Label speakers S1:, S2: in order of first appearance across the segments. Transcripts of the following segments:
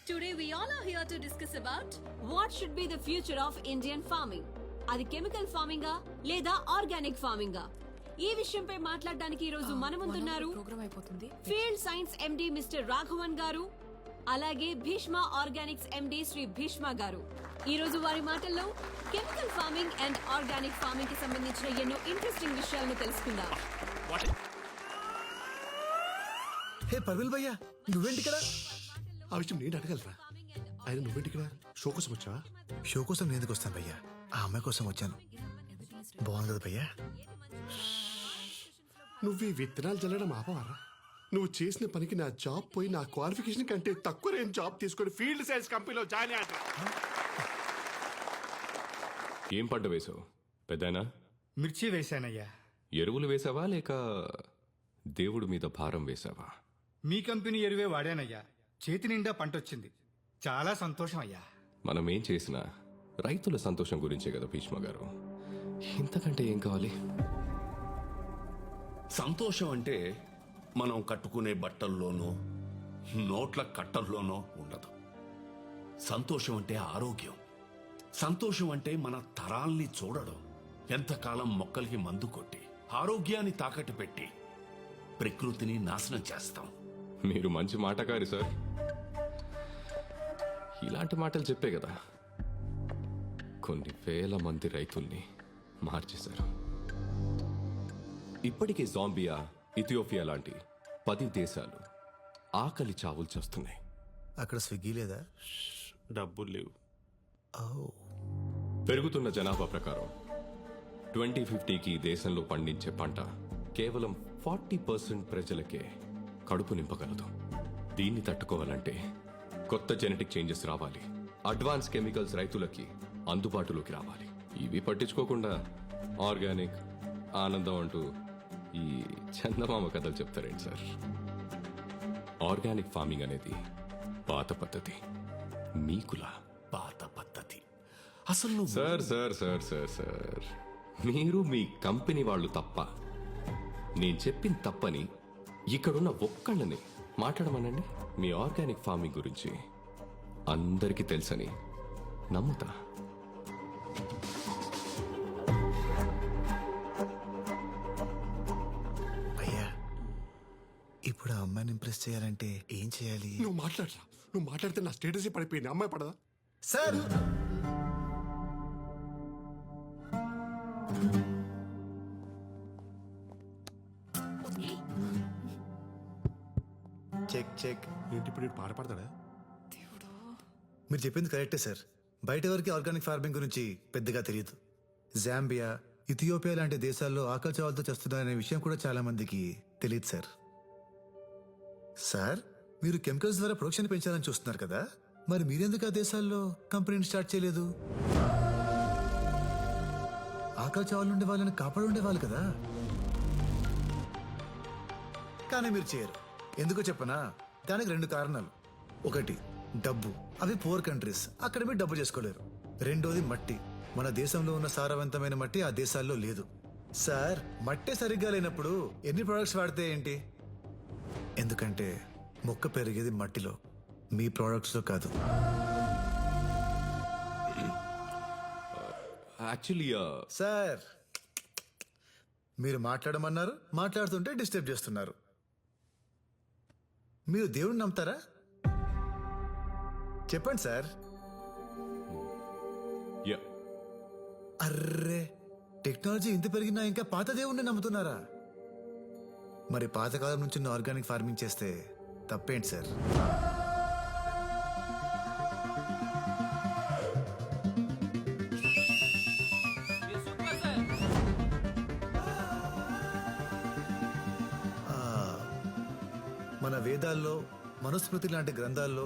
S1: Today we all are here to discuss about
S2: what should be the future of Indian farming. అది chemical ఫార్మింగా లేదా organic ఫార్మింగా? ఈ విషయంపై మాట్లాడడానికి ఈ రోజు మన ముందున్నారు field science MD Mister Raghavan garu, అలాగే భీష్మ ఆర్గానిక్స్ ఎండి శ్రీ భీష్మ గారు. ఈ రోజు వారి మాటల్లో chemical farming and organic farming కి సంబంధించిన ఎన్నో ఇంట్రెస్టింగ్ విషయాలను తెలుసుకుందాం.
S3: హే పర్విల్ భయ్యా, నువ్వేంటి ఇక్కడ?
S4: ఆ విషయం నేను అడగలరా? ఆయన నువ్వేంటి ఇక్కడ? షో కోసం వచ్చా?
S3: షో కోసం నేను ఎందుకు వస్తాను భయ్యా? ఆ అమ్మాయి కోసం వచ్చాను. బాగుంది కదా భయ్యా?
S4: నువ్వు ఈ విత్తనాలు చల్లడం ఆపవారా? నువ్వు చేసిన పనికి నా జాబ్ పోయి నా క్వాలిఫికేషన్ కంటే తక్కువ రేంజ్ జాబ్ తీసుకొని ఫీల్డ్ సైన్స్ కంపెనీలో జాయిన్ అయ్యా.
S5: ఏం పంట వేసావు పెద్దనా?
S6: మిర్చి వేశానయ్యా.
S5: ఎరువులు వేసావా లేక దేవుడి మీద భారం వేసావా?
S6: మీ కంపెనీ ఎరువే వాడానయ్యా. చేతి నిండా పంటొచ్చింది. చాలా సంతోషం అయ్యా.
S5: మనం ఏం చేసినా రైతుల సంతోషం గురించే కదా భీష్మ గారు. ఇంతకంటే ఏం కావాలి?
S7: సంతోషం అంటే మనం కట్టుకునే బట్టల్లోనో నోట్ల కట్టల్లోనో ఉండదు. సంతోషం అంటే ఆరోగ్యం. సంతోషం అంటే మన తరాల్ని చూడడం. ఎంతకాలం మొక్కలకి మందు కొట్టి ఆరోగ్యాన్ని తాకట్టు పెట్టి ప్రకృతిని నాశనం చేస్తాం.
S5: మీరు మంచి మాటకారి సార్. ఇలాంటి మాటలు చెప్పే కదా కొన్ని వేల మంది రైతుల్ని మార్చేశారు. ఇప్పటికే జాంబియా, ఇథియోపియా లాంటి 10 దేశాలు ఆకలి చావులు చేస్తున్నాయి.
S3: అక్కడ స్విగ్గీ లేదా?
S5: డబ్బులు లేవు. పెరుగుతున్న జనాభా ప్రకారం 2050కి దేశంలో పండించే పంట కేవలం 40% ప్రజలకే కడుపు నింపగలదు. దీన్ని తట్టుకోవాలంటే కొత్త జెనెటిక్ చేంజెస్ రావాలి. అడ్వాన్స్ కెమికల్స్ రైతులకి అందుబాటులోకి రావాలి. ఇవి పట్టించుకోకుండా ఆర్గానిక్, ఆనందం అంటూ ఈ చందమామ కథలు చెప్తారేంటి సార్? ఆర్గానిక్ ఫార్మింగ్ అనేది పాత పద్ధతి, మీకులా
S7: పాత పద్ధతి. అసలు
S5: sir sir sir sir sir మీరు మీ కంపెనీ వాళ్ళు తప్ప, నేను చెప్పింది తప్పని ఇక్కడున్న ఒక్కళ్ళని మాట్లాడమనండి. మీ ఆర్గానిక్ ఫార్మింగ్ గురించి అందరికీ తెలుసని నమ్ముతా.
S3: భయ్యా, ఇప్పుడు ఆ అమ్మాయిని ఇంప్రెస్ చేయాలంటే ఏం చేయాలి?
S4: నువ్వు మాట్లాడరా? నువ్వు మాట్లాడితే నా స్టేటస్ పడిపోయింది. అమ్మాయి పడదా?
S3: Sir check check.
S4: ఏంటి ఇప్పుడు పాడపడతాడా?
S3: మీరు చెప్పింది కరెక్టే సార్. బయట వరకు ఆర్గానిక్ ఫార్మింగ్ గురించి పెద్దగా తెలియదు. జాంబియా, ఇథియోపియా లాంటి దేశాల్లో ఆకలి చావులతో చేస్తున్నారనే విషయం కూడా చాలా మందికి తెలియదు సార్. సార్, మీరు కెమికల్స్ ద్వారా ప్రొడక్షన్ పెంచాలని చూస్తున్నారు కదా, మరి మీరెందుకు ఆ దేశాల్లో కంపెనీని స్టార్ట్ చేయలేదు? ఆకలి చావులు ఉండే వాళ్ళని కాపాడు ఉండేవాళ్ళు కదా. కానీ మీరు చేయరు. ఎందుకో చెప్పనా? దానికి 2 కారణాలు. ఒకటి డబ్బు. అవి పూర్ కంట్రీస్, అక్కడ మీరు డబ్బు చేసుకోలేరు. రెండోది మట్టి. మన దేశంలో ఉన్న సారవంతమైన మట్టి ఆ దేశాల్లో లేదు. సార్, మట్టే సరిగ్గా లేనప్పుడు ఎన్ని ప్రొడక్ట్స్ వాడితే ఏంటి? ఎందుకంటే మొక్క పెరిగేది మట్టిలో, మీ ప్రొడక్ట్స్ లో కాదు.
S5: యాక్చువల్లీ
S3: సార్, మీరు మాట్లాడమన్నారు, మాట్లాడుతుంటే డిస్టర్బ్ చేస్తున్నారు. మీరు దేవుడిని నమ్ముతారా? చెప్పండి సార్. అర్రే, టెక్నాలజీ ఇంత పెరిగినా ఇంకా పాత దేవుణ్ణి నమ్ముతున్నారా? మరి పాతకాలం నుంచి ఆర్గానిక్ ఫార్మింగ్ చేస్తే తప్పేంటి సార్? మన వేదాల్లో, మనుస్మృతి లాంటి గ్రంథాల్లో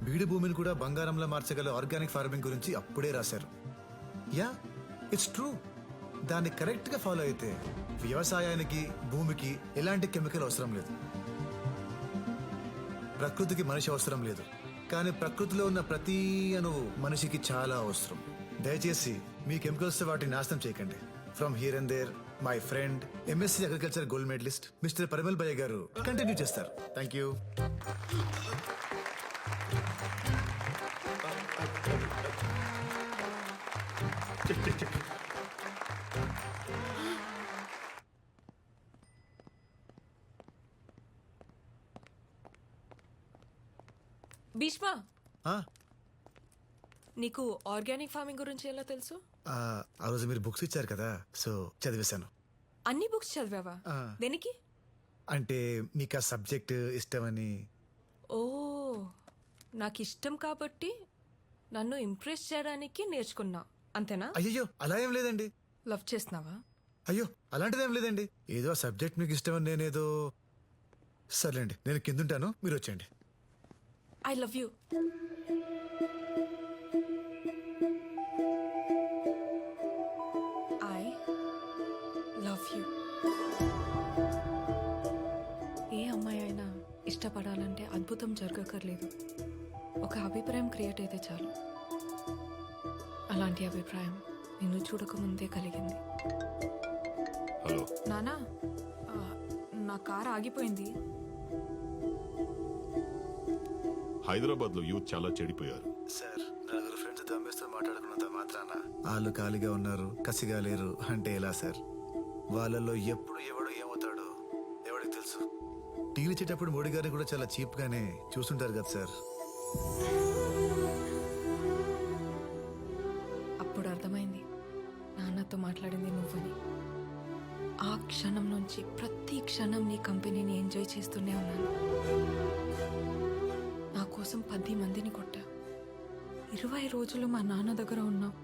S3: బీడు భూమిని కూడా బంగారంలో మార్చగల ఆర్గానిక్ ఫార్మింగ్ గురించి అప్పుడే రాశారు. Yeah, it's true. దాన్ని కరెక్ట్ గా ఫాలో అయితే వ్యవసాయానికి, భూమికి ఎలాంటి కెమికల్ అవసరం లేదు. ప్రకృతికి మనిషి అవసరం లేదు. కానీ ప్రకృతిలో ఉన్న ప్రతి అణువు మనిషికి చాలా అవసరం. దయచేసి మీ కెమికల్స్ వాటిని నాశనం చేయకండి. From here and there, my friend MSc agriculture gold medalist mister Parimal భయ్య గారు కంటిన్యూ చేస్తారు. Thank you.
S4: చెక్.
S8: భీష్మ,
S3: ఆ,
S8: నీకు ఆర్గానిక్ ఫార్మింగ్ గురించి ఎలా తెలుసు?
S3: ఆ రోజు మీరు బుక్స్ ఇచ్చారు కదా సో చదివేశాను.
S8: అన్ని బుక్స్ చదివావా?
S3: ఆ.
S8: దేనికి?
S3: అంటే మీకు ఆ సబ్జెక్ట్ ఇష్టమని.
S8: ఓ, నాకు ఇష్టం కాబట్టి నన్ను ఇంప్రెస్ చేయడానికి నేర్చుకున్నా, అంతేనా?
S3: అయ్యో అలా ఏం లేదండి.
S8: లవ్ చేస్తున్నావా?
S3: అయ్యో అలాంటిదేం లేదండి. ఏదో ఆ సబ్జెక్ట్ మీకు ఇష్టమని నేనేదో. సర్లేండి, నేను కిందుంటాను, మీరు వచ్చేయండి.
S8: I love you. I love you. ఏ అమ్మాయి అయినా ఇష్టపడాలంటే అద్భుతం జరగక్కర్లేదు, ఒక అభిప్రాయం క్రియేట్ అయితే చాలు. అలాంటి అభిప్రాయం నిన్ను చూడకముందే కలిగింది.
S7: హలో,
S8: నానా, నా కార్ ఆగిపోయింది.
S7: హైదరాబాద్ లో యూత్ చాలా చెడిపోయారు.
S3: సార్, నలుగురు ఫ్రెండ్స్ దమ్మేస్తూ మాట్లాడుకున్నంత మాత్రాన వాళ్ళు ఖాళీగా ఉన్నారు, కసిగా లేరు అంటే ఎలా సార్? వాళ్ళల్లో ఎప్పుడు ఎవడు ఏమవుతాడో ఎవడికి తెలుసు. టీలు ఇచ్చేటప్పుడు మోడీ గారిని కూడా చాలా చీప్ గానే చూస్తుంటారు కదా సార్.
S8: అప్పుడు అర్థమైంది నాన్నతో మాట్లాడింది నువ్వని. ఆ క్షణం నుంచి ప్రతి క్షణం నీ కంపెనీని ఎంజాయ్ చేస్తూనే ఉన్నాను. నా కోసం 10 మందిని కొట్టా. 20 రోజులు మా నాన్న దగ్గర ఉన్నావు.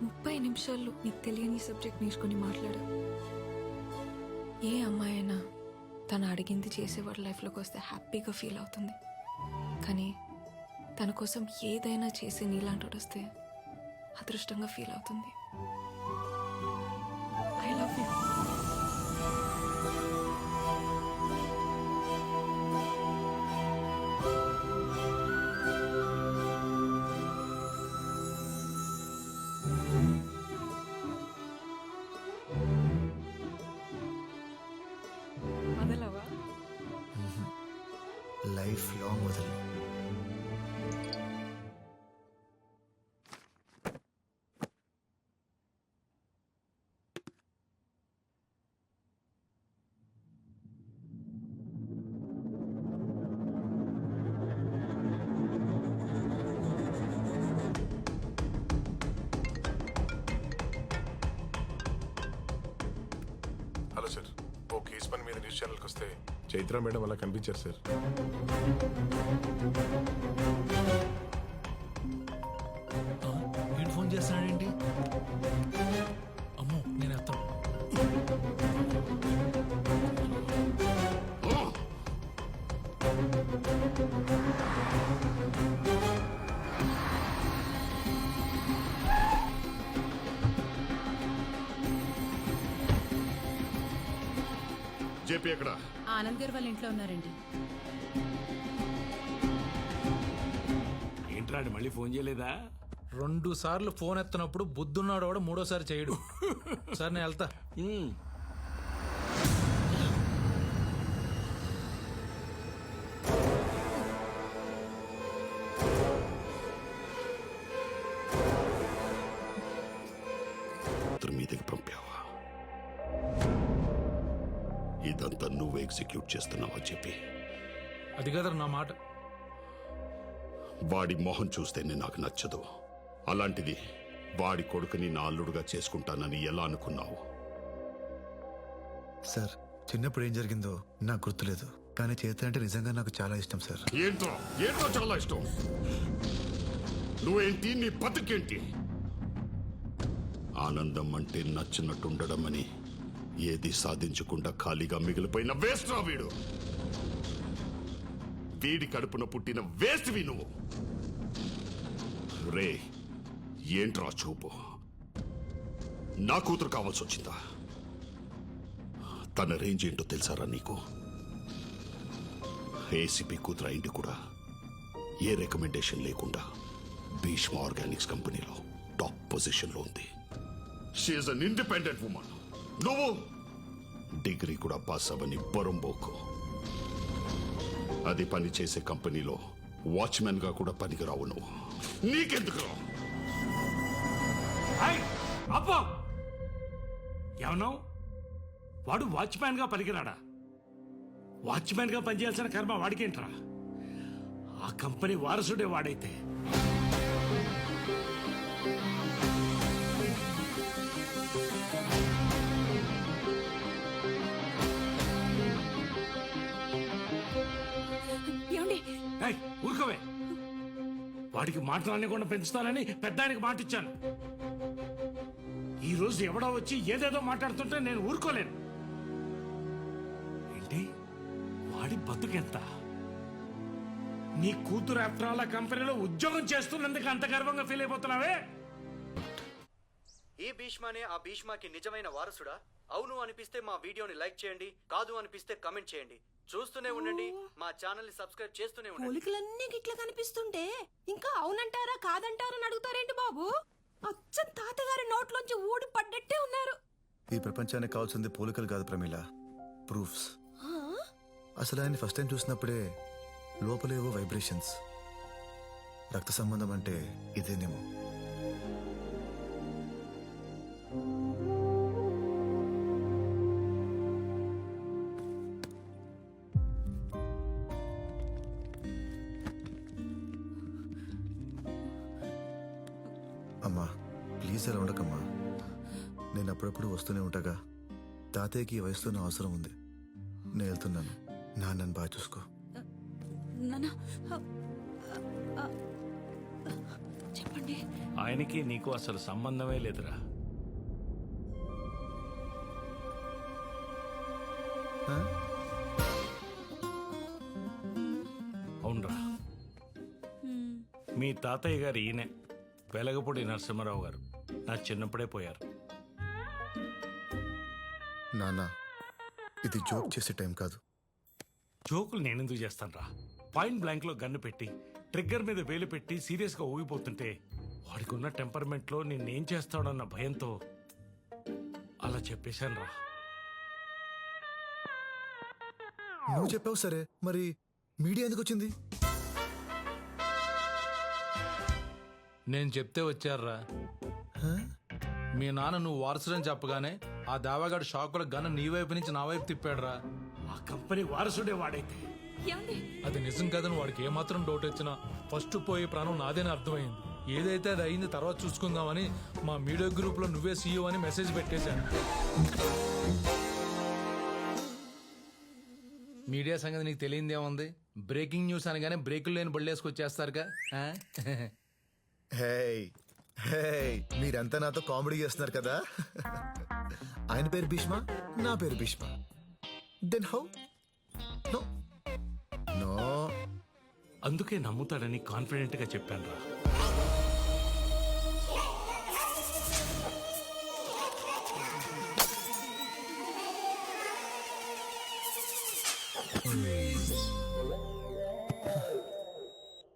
S8: 30 నిమిషాల్లో నీకు తెలియని సబ్జెక్ట్ నేర్చుకుని మాట్లాడా. ఏ అమ్మాయి అయినా తను అడిగింది చేసేవాడు లైఫ్లోకి వస్తే హ్యాపీగా ఫీల్ అవుతుంది. కానీ తన కోసం ఏదైనా చేసి నీలాంటి వస్తే అదృష్టంగా ఫీల్ అవుతుంది. I love you. వదలవా?
S3: లైఫ్ లాంగ్ వదలు.
S9: హలో సార్, ఓ కేసు పని మీద న్యూస్ ఛానల్కి వస్తే చైత్ర మేడం అలా కనిపించారు సార్.
S10: నేను ఫోన్ చేస్తానండి. అమ్మో, నేను ఎత్తాను.
S7: జేపీ ఎక్కడ?
S1: ఆనంద్ గారు వాళ్ళ ఇంట్లో ఉన్నారండి.
S10: ఏంట్రాడు మళ్ళీ ఫోన్ చేయలేదా?
S11: 2 సార్లు ఫోన్ ఎత్తనప్పుడు బుద్ధున్నాడు కూడా 3వసారి చేయడు. సార్ నేను వెళ్తా.
S7: మీదకి పంపావా? ఇదంతా నువ్వు ఎగ్జిక్యూట్ చేస్తున్నావా చెప్పి?
S11: అది కదా నా మాట.
S7: వాడి మొహం చూస్తేనే నాకు నచ్చదు. అలాంటిది వాడి కొడుకుని నా అల్లుడుగా చేసుకుంటానని ఎలా అనుకున్నావు?
S3: సార్, చిన్నప్పుడు ఏం జరిగిందో నాకు గుర్తులేదు, కానీ చేత అంటే నిజంగా నాకు చాలా ఇష్టం సార్.
S7: ఏంటో ఏంటో చాలా ఇష్టం. నువ్వేంటి, నీ బతుకేంటి? ఆనందం అంటే నచ్చినట్టుండడం అని ఏది సాధించకుండా ఖాళీగా మిగిలిపోయిన వేస్ట్ రా వీడు. వీడి కడుపున పుట్టిన వేస్ట్ వి నువ్వు. రే, ఏంట్రా చూపు? నా కూతురు కావాల్సి వచ్చిందా? తన రేంజ్ ఏంటో తెలుసారా నీకు? ఏసీపీ కూతురు అయింది కూడా ఏ రికమెండేషన్ లేకుండా భీష్మ ఆర్గానిక్స్ కంపెనీలో టాప్ పొజిషన్లో ఉంది. She is an independent woman. నువ్వు డిగ్రీ కూడా పాస్ అవ్వని బొరంబోకు. అది పని చేసే కంపెనీలో వాచ్మెన్ గా కూడా పనికిరావు నువ్వు. నీకెందుకు?
S10: అబ్బో ఏమన్నా వాడు వాచ్మ్యాన్ గా పనికిరాడా? వాచ్మ్యాన్ గా పనిచేయాల్సిన కర్మ వాడికేంట్రా? ఆ కంపెనీ వారసుడే వాడైతే.
S2: ఏమండి
S10: ఏయ్, ఊరుకోవే. వాడికి మాట్లాడకుండా పెంచుతానని పెద్ద ఆయనకి మాట ఇచ్చాను. ఈ రోజు ఎవడో వచ్చి ఏదేదో మాట్లాడుతుంటే నేను ఊరుకోలేను. ఏంటి వాడి బతుకెంత? నీ కూతురు ఆఫ్టర్ ఆల్ కంపెనీలో ఉద్యోగం చేస్తున్నందుకు అంత గర్వంగా ఫీల్ అయిపోతున్నావే?
S12: ఈ భీష్మనే ఆ భీష్మకి నిజమైన వారసుడా? అవును అనిపిస్తే మా వీడియోని లైక్ చేయండి, కాదు అనిపిస్తే కమెంట్ చేయండి. చూస్తూనే ఉండండి, మా ఛానల్ ని సబ్స్క్రైబ్ చేస్తూనే ఉండండి.
S2: పోలికలన్నీ గిట్ల కనిపిస్తుంటే ఇంకా అవునంటారా కాదంటారా అని అడుగుతారేంటి బాబు? అచ్చం తాతగారి నోట్లోంచి ఊడి పడ్డట్టే ఉన్నారు.
S3: ఈ ప్రపంచానికి కావాల్సింది పోలికలు కాదు ప్రమీల, ప్రూఫ్స్. అసలు ఆయన ఫస్ట్ టైం చూసినప్పుడే లోపలేవో వైబ్రేషన్స్. రక్త సంబంధం అంటే ఇదేనేమో. అమ్మా ప్లీజ్ అలా ఉండకమ్మా. నేను అప్పుడప్పుడు వస్తూనే ఉంటాగా. తాతయ్యకి ఈ వయసులో నా అవసరం ఉంది. నేను వెళ్తున్నాను. నాన్నని బాగా చూసుకో.
S2: చెప్పండి.
S10: ఆయనకి నీకు అసలు సంబంధమే లేదురా. అవునరా, మీ తాతయ్య గారు ఈయనే, వెలగపూడి నరసింహారావు గారు. నా చిన్నప్పుడే పోయారు.
S3: నాన్న ఇది జోక్ చేసే టైం కాదు.
S10: జోకులు నేనెందుకు చేస్తాను రా? పాయింట్ బ్లాంక్ లో గన్ను పెట్టి ట్రిగ్గర్ మీద వేలు పెట్టి సీరియస్ గా ఊగిపోతుంటే వాడికి ఉన్న టెంపర్మెంట్ లో నేనేం చేస్తాడన్న భయంతో అలా చెప్పేశాను రా.
S3: నువ్వు చెప్పావు సరే, మరి మీడియా ఎందుకు వచ్చింది?
S11: నేను చెప్తే వచ్చారా? మీ నాన్న నువ్వు వారసుడని చెప్పగానే ఆ దావాగాడు షాకుల గన్న నీ వైపు నుంచి నా వైపు తిప్పాడురా.
S10: ఆ కంపెనీ వారసుడే వాడైతే
S11: అది నిజం కదని వాడికి ఏమాత్రం డౌట్ వచ్చినా ఫస్ట్ పోయే ప్రాణం నాదేని అర్థమైంది. ఏదైతే అది అయింది తర్వాత చూసుకుందామని మా మీడియా గ్రూప్ లో నువ్వే సీఈఓ అని మెసేజ్ పెట్టేశాను. మీడియా సంగతి నీకు తెలియంది ఏముంది? బ్రేకింగ్ న్యూస్ అనగానే బ్రేకులు లేని బళ్ళేసుకొచ్చేస్తారుగా.
S3: హే హే, మీరంతా నాతో కామెడీ చేస్తున్నారు కదా. ఆయన పేరు భీష్మ, నా పేరు Bhishma. Then how? No no.
S10: అందుకే నమ్ముతాడని కాన్ఫిడెంట్ గా చెప్పాను రా.